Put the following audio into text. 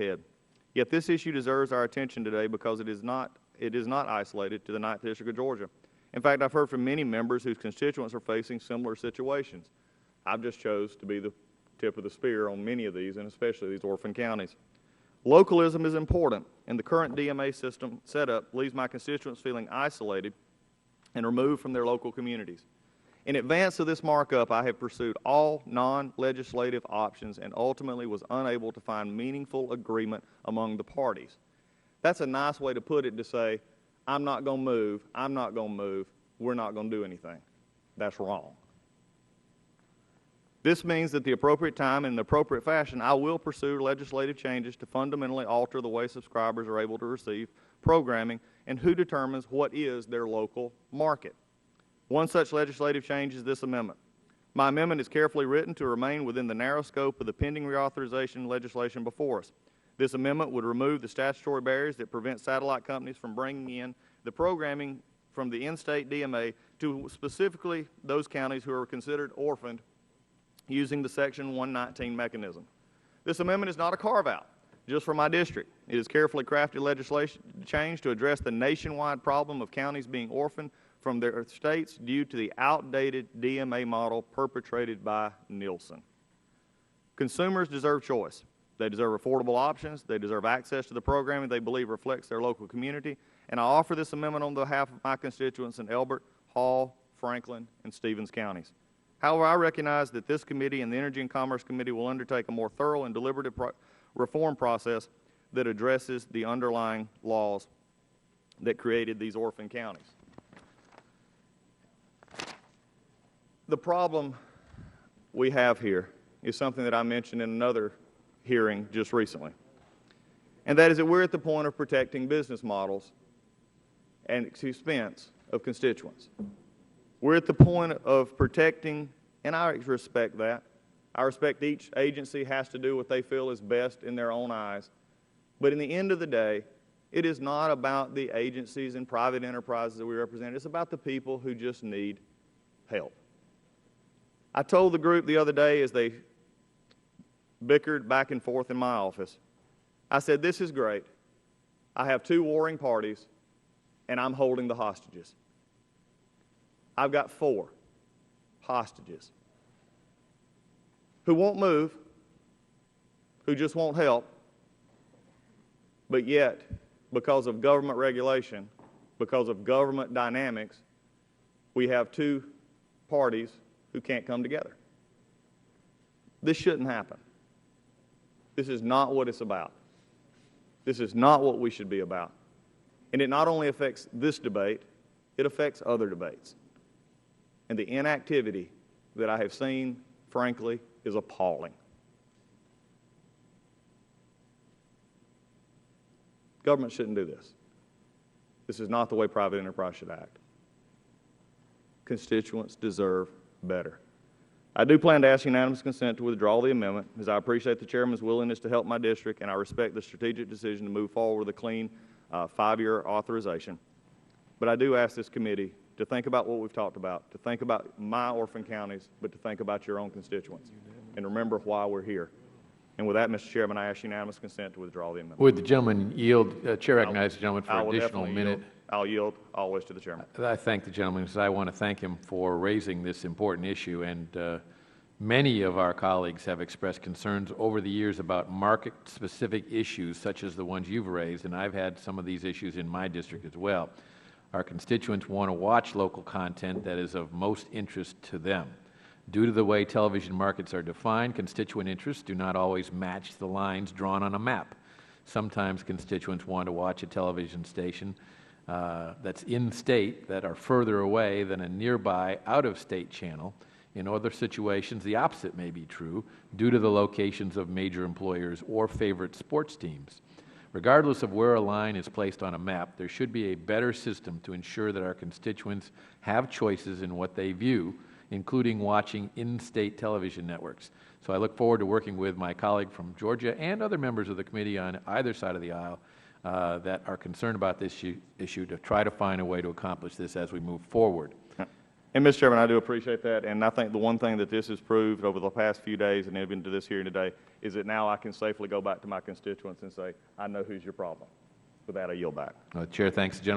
ahead. Yet this issue deserves our attention today because it is not isolated to the 9th District of Georgia. In fact, I've heard from many members whose constituents are facing similar situations. I've just chose to be the tip of the spear on many of these, and especially these orphan counties. Localism is important, and the current DMA system setup leaves my constituents feeling isolated and removed from their local communities. In advance of this markup, I have pursued all non-legislative options and ultimately was unable to find meaningful agreement among the parties. That's a nice way to put it, to say, I'm not going to move, I'm not going to move, we're not going to do anything. That's wrong. This means that the appropriate time and in the appropriate fashion, I will pursue legislative changes to fundamentally alter the way subscribers are able to receive programming and who determines what is their local market. One such legislative change is this amendment. My amendment is carefully written to remain within the narrow scope of the pending reauthorization legislation before us. This amendment would remove the statutory barriers that prevent satellite companies from bringing in the programming from the in-state DMA to specifically those counties who are considered orphaned using the Section 119 mechanism. This amendment is not a carve-out just for my district. It is carefully crafted legislation change to address the nationwide problem of counties being orphaned from their states due to the outdated DMA model perpetrated by Nielsen. Consumers deserve choice. They deserve affordable options. They deserve access to the programming they believe reflects their local community. And I offer this amendment on behalf of my constituents in Elbert, Hall, Franklin, and Stevens counties. However, I recognize that this committee and the Energy and Commerce Committee will undertake a more thorough and deliberative reform process that addresses the underlying laws that created these orphan counties. The problem we have here is something that I mentioned in another hearing just recently, and that is that we're at the point of protecting business models at the expense of constituents. We're at the point of protecting, and I respect that. I respect each agency has to do what they feel is best in their own eyes. But in the end of the day, it is not about the agencies and private enterprises that we represent. It's about the people who just need help. I told the group the other day as they bickered back and forth in my office, I said, this is great. I have two warring parties, and I'm holding the hostages. I've got 4 hostages who won't move, who just won't help, but yet, because of government regulation, because of government dynamics, we have 2 parties who can't come together. This shouldn't happen. This is not what it's about. This is not what we should be about. And it not only affects this debate, it affects other debates. And the inactivity that I have seen, frankly, is appalling. Government shouldn't do this. This is not the way private enterprise should act. Constituents deserve better. I do plan to ask unanimous consent to withdraw the amendment, as I appreciate the Chairman's willingness to help my district, and I respect the strategic decision to move forward with a clean 5-year authorization. But I do ask this committee to think about what we've talked about, to think about my orphan counties, but to think about your own constituents, and remember why we're here. And with that, Mr. Chairman, I ask unanimous consent to withdraw the amendment. Would the gentleman yield? Chair recognizes the gentleman for an additional minute. I'll yield always to the Chairman. I thank the gentleman because I want to thank him for raising this important issue. And many of our colleagues have expressed concerns over the years about market-specific issues such as the ones you've raised, and I've had some of these issues in my district as well. Our constituents want to watch local content that is of most interest to them. Due to the way television markets are defined, constituent interests do not always match the lines drawn on a map. Sometimes constituents want to watch a television station that's in-state that are further away than a nearby out-of-state channel. In other situations, the opposite may be true due to the locations of major employers or favorite sports teams. Regardless of where a line is placed on a map, there should be a better system to ensure that our constituents have choices in what they view, including watching in-state television networks. So I look forward to working with my colleague from Georgia and other members of the committee on either side of the aisle that are concerned about this issue to try to find a way to accomplish this as we move forward. And, Mr. Chairman, I do appreciate that, and I think the one thing that this has proved over the past few days and even to this hearing today is that now I can safely go back to my constituents and say, I know who's your problem. With that, I yield back. Chair thanks the gentleman.